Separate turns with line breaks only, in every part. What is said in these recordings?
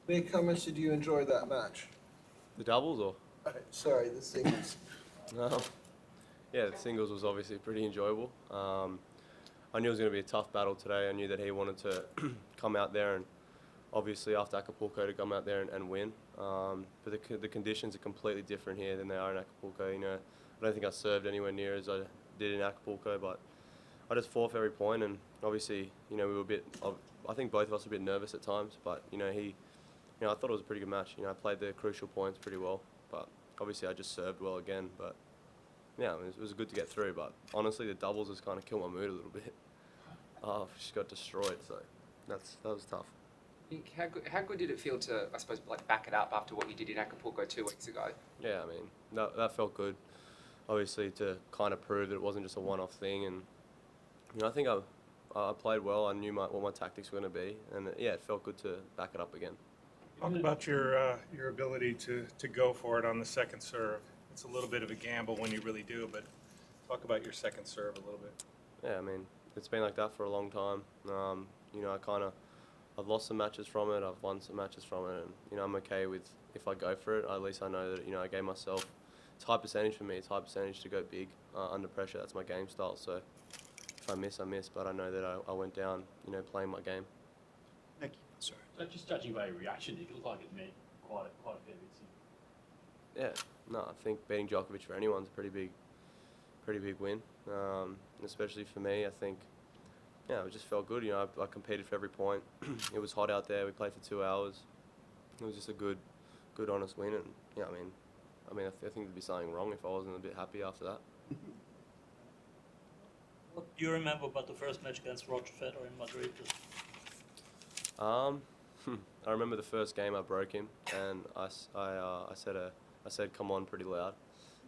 Nick, how much did you enjoy that match?
The doubles or?
Sorry, the singles.
No. Yeah, the singles was obviously pretty enjoyable. I knew it was going to be a tough battle today. I knew that he wanted to come out there and obviously after Acapulco to come out there and win. But the conditions are completely different here than they are in Acapulco. You know, I don't think I served anywhere near as I did in Acapulco, but I just fought for every point, and obviously, you know, we were a bit. I think both of us were a bit nervous at times, but you know, I thought it was a pretty good match. You know, I played the crucial points pretty well, but obviously I just served well again. But yeah, it was good to get through. But honestly, the doubles has kind of killed my mood a little bit. Oh, just got destroyed, so that was tough.
Nick, how good did it feel to, I suppose, like back it up after what you did in Acapulco 2 weeks ago?
Yeah, I mean, that felt good. Obviously, to kind of prove that it wasn't just a one-off thing, and you know, I think I played well. I knew what my tactics were going to be, and yeah, it felt good to back it up again.
Talk about your ability to go for it on the second serve. It's a little bit of a gamble when you really do, but talk about your second serve a little bit.
Yeah, I mean, it's been like that for a long time. You know, I've lost some matches from it. I've won some matches from it, and you know, I'm okay with if I go for it. At least I know that, you know, I gave myself. It's high percentage for me. It's high percentage to go big under pressure. That's my game style. So if I miss, I miss. But I know that I went down, you know, playing my game.
Nick, sorry.
So just judging by your reaction, it looked like it meant quite a fair bit to you.
Yeah, no, I think beating Djokovic for anyone's a pretty big win, especially for me. I think, yeah, it just felt good. You know, I competed for every point. It was hot out there. We played for 2 hours. It was just a good, honest win. And yeah, I think there'd be something wrong if I wasn't a bit happy after that.
What do you remember about the first match against Roger Federer in Madrid?
I remember the first game I broke him, and I said come on pretty loud,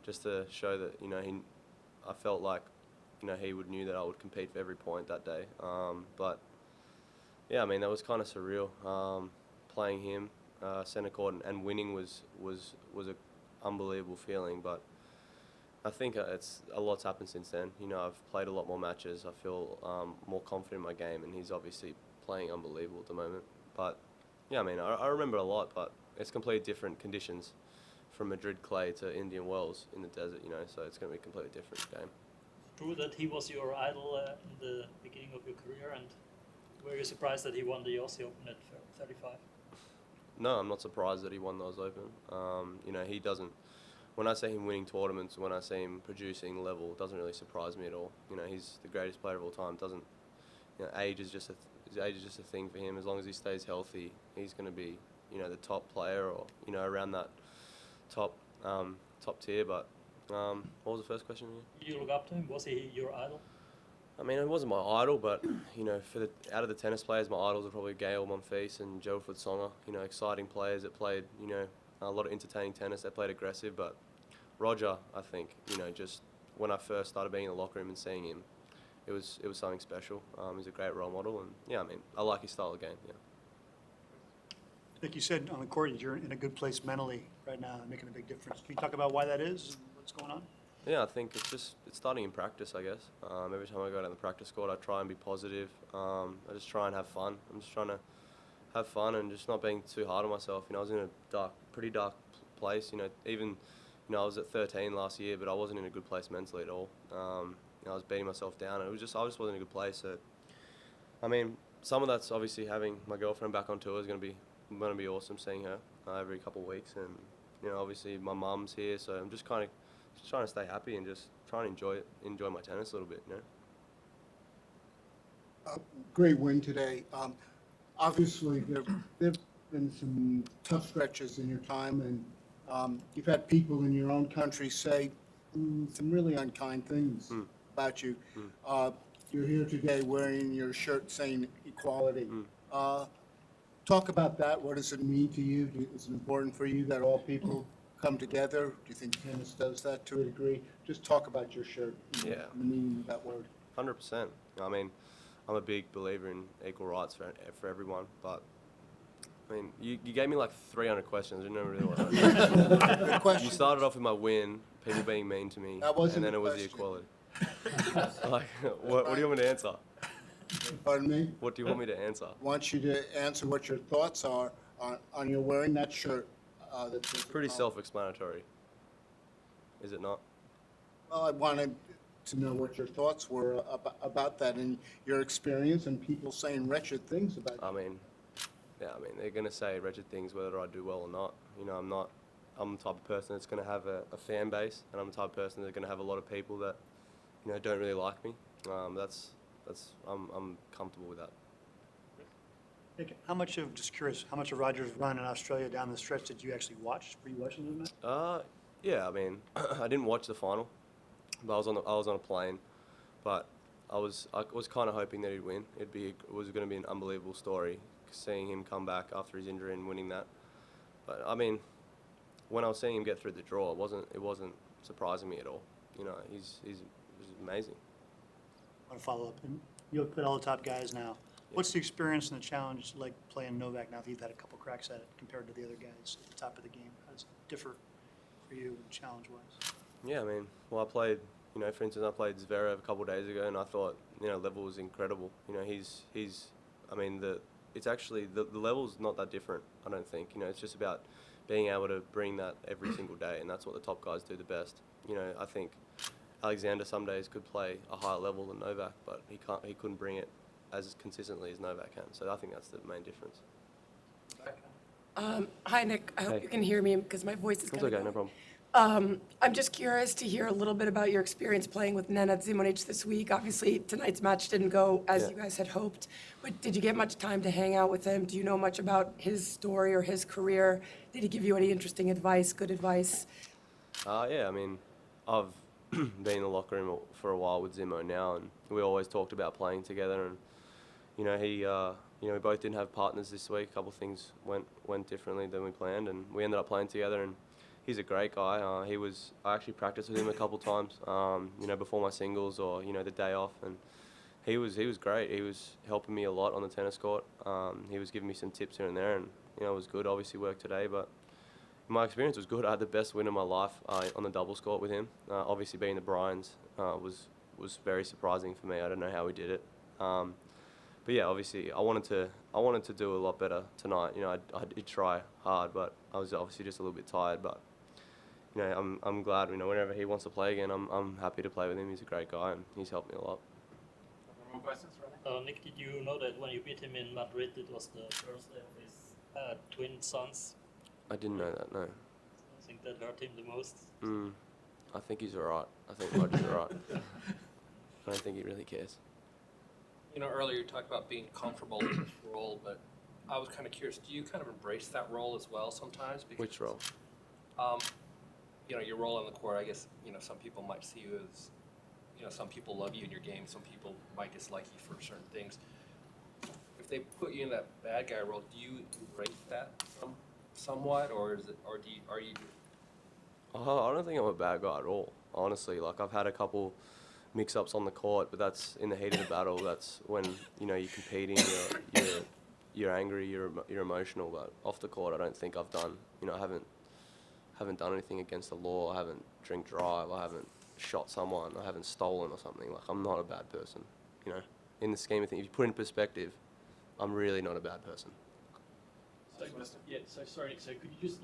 just to show that, you know, I felt like, you know, he knew that I would compete for every point that day. But yeah, I mean, that was kind of surreal. Playing him centre court and winning was a unbelievable feeling. But I think it's a lot's happened since then. You know, I've played a lot more matches. I feel more confident in my game, and he's obviously playing unbelievable at the moment. But yeah, I mean, I remember a lot, but it's completely different conditions from Madrid clay to Indian Wells in the desert, you know, so it's going to be a completely different game.
True that he was your idol in the beginning of your career, and were you surprised that he won the Aussie Open at 35?
No, I'm not surprised that he won those Open. You know, he doesn't. When I see him winning tournaments, when I see him producing level, it doesn't really surprise me at all. You know, he's the greatest player of all time. Doesn't, you know, age is just a thing for him. As long as he stays healthy, he's going to be, you know, the top player, or, you know, around that top tier. But what was the first question again?
You look up to him? Was he your idol?
I mean, it wasn't my idol, but you know, out of the tennis players, my idols are probably Gael Monfils and Joe Tsonga. You know, exciting players that played, you know, a lot of entertaining tennis. They played aggressive, but Roger, I think, you know, just when I first started being in the locker room and seeing him, it was something special. He's a great role model, and yeah, I mean, I like his style of game. Yeah.
Like you said on the court, you're in a good place mentally right now, making a big difference. Can you talk about why that is and what's going on?
Yeah, I think it's starting in practice, I guess. Every time I go down the practice court, I try and be positive. I just try and have fun. I'm just trying to have fun and just not being too hard on myself. You know, I was in a pretty dark place. You know, even, you know, I was at 13 last year, but I wasn't in a good place mentally at all. You know, I was beating myself down, and I just wasn't in a good place. So, I mean, some of that's obviously having my girlfriend back on tour is going to be awesome, seeing her every couple of weeks, and you know, obviously my mum's here, so I'm just trying to stay happy and just trying to enjoy my tennis a little bit, you know.
Great win today. Obviously, there've been some tough stretches in your time, and you've had people in your own country say some really unkind things about you. You're here today wearing your shirt saying equality. Talk about that. What does it mean to you? Is it important for you that all people come together? Do you think tennis does that to a degree? Just talk about your shirt.
Yeah.
And the meaning of that word.
100%. I mean, I'm a big believer in equal rights for everyone, but I mean, you gave me like 300 questions. I didn't know really what
Good question.
You started off with my win, people being mean to me,
That wasn't
and then
the
it was the
question.
equality. Like, what do you want me to answer?
Pardon me?
What do you want me to answer?
I want you to answer what your thoughts are on your wearing that shirt.
Pretty self-explanatory, is it not?
Well, I wanted to know what your thoughts were about that and your experience and people saying wretched things about you.
I mean, yeah, I mean, they're going to say wretched things whether I do well or not. You know, I'm the type of person that's going to have a fan base, and I'm the type of person that's going to have a lot of people that, you know, don't really like me. I'm comfortable with that.
Nick, just curious, how much of Rogers' run in Australia down the stretch did you actually watch? Were you watching the match?
Yeah, I mean, I didn't watch the final, but I was on a plane, but I was kind of hoping that he'd win. It was going to be an unbelievable story, seeing him come back after his injury and winning that. But I mean, when I was seeing him get through the draw, it wasn't surprising me at all. You know, he's amazing.
I want to follow up. And you've played all the top guys now. What's the experience and the challenge like playing Novak now that you've had a couple cracks at it compared to the other guys at the top of the game? How does it differ for you challenge-wise?
Yeah, I mean, well, I played, you know, for instance, I played Zverev a couple of days ago, and I thought, you know, level was incredible. You know, I mean, it's actually, the level's not that different, I don't think. You know, it's just about being able to bring that every single day, and that's what the top guys do the best. You know, I think Alexander some days could play a higher level than Novak, but he couldn't bring it as consistently as Novak can. So I think that's the main difference.
Hi, Nick. I hope
Hey.
you can hear me because my voice is
That's
kind
okay,
of
no problem.
I'm just curious to hear a little bit about your experience playing with Nenad Zimonjic this week. Obviously, tonight's match didn't go as
Yeah.
you guys had hoped, but did you get much time to hang out with him? Do you know much about his story or his career? Did he give you any interesting advice, good advice?
Yeah, I mean, I've been in the locker room for a while with Zimo now, and we always talked about playing together. And you know, we both didn't have partners this week. A couple of things went differently than we planned, and we ended up playing together. And he's a great guy. I actually practiced with him a couple of times, you know, before my singles or you know the day off, and he was great. He was helping me a lot on the tennis court. He was giving me some tips here and there, and you know, it was good. Obviously, worked today, but my experience was good. I had the best win of my life on the doubles court with him. Obviously, being the Bryans was very surprising for me. I don't know how we did it. But yeah, obviously, I wanted to do a lot better tonight. You know, I did try hard, but I was obviously just a little bit tired. But you know, I'm glad. You know, whenever he wants to play again, I'm happy to play with him. He's a great guy, and he's helped me a lot.
More questions, Ronnie?
Nick, did you know that when you beat him in Madrid, it was the birthday of his twin sons?
I didn't know that. No.
I think that hurt him the most.
I think he's alright. I think Roger's alright. I don't think he really cares.
You know, earlier you talked about being comfortable in this role, but I was kind of curious, do you kind of embrace that role as well sometimes? Because,
Which role?
You know, your role on the court, I guess, you know, some people might see you as, you know, some people love you in your game, some people might dislike you for certain things. If they put you in that bad guy role, do you embrace that somewhat, or is it, or are you?
I don't think I'm a bad guy at all. Honestly, like I've had a couple mix-ups on the court, but that's in the heat of the battle. That's when you know you're competing, you're angry, you're emotional. But off the court, I don't think I've done. You know, I haven't done anything against the law. I haven't drink drive. I haven't shot someone. I haven't stolen or something. Like I'm not a bad person. You know, in the scheme of things, if you put it in perspective, I'm really not a bad person.
So sorry, Nick, so could you just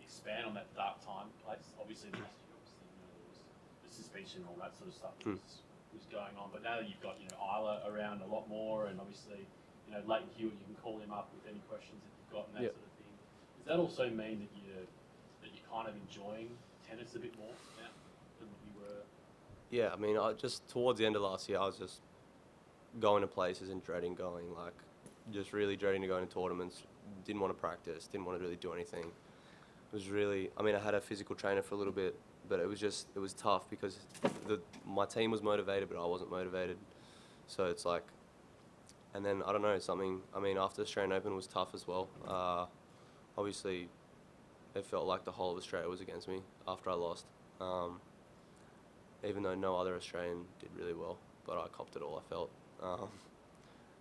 expand on that dark time place? Obviously, you know, there was the suspension and all that sort of stuff was going on, but now that you've got, you know, Isla around a lot more, and obviously, you know, Leighton Hewitt, you can call him up with any questions that you've got and that sort of thing. Does that also mean that you're kind of enjoying tennis a bit more now than what you were?
Yeah, I mean, just towards the end of last year, I was just going to places and dreading going, like, just really dreading to go into tournaments. Didn't want to practice, didn't want to really do anything. It was really, I mean, I had a physical trainer for a little bit, but it was tough because my team was motivated, but I wasn't motivated. So it's like, and then, I don't know, I mean, after Australian Open was tough as well. Obviously, it felt like the whole of Australia was against me after I lost. Even though no other Australian did really well, but I copped it all, I felt.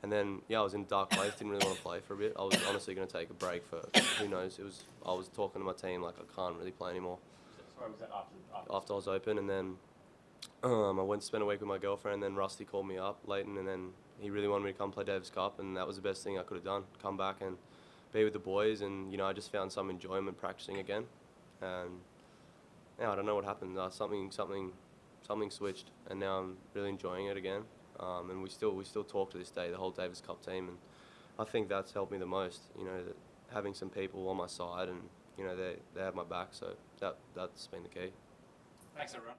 And then, yeah, I was in a dark place, didn't really want to play for a bit. I was honestly going to take a break for, who knows, I was talking to my team like I can't really play anymore.
Sorry, was that
After I was open, and then I went to spend a week with my girlfriend, and then Rusty called me up, Leighton, and then he really wanted me to come play Davis Cup, and that was the best thing I could have done. Come back and be with the boys, and I just found some enjoyment practicing again. And yeah, I don't know what happened. Something switched, and now I'm really enjoying it again. And we still talk to this day, the whole Davis Cup team, and I think that's helped me the most. That having some people on my side, and they have my back, so that's been the key.
Thanks, everyone.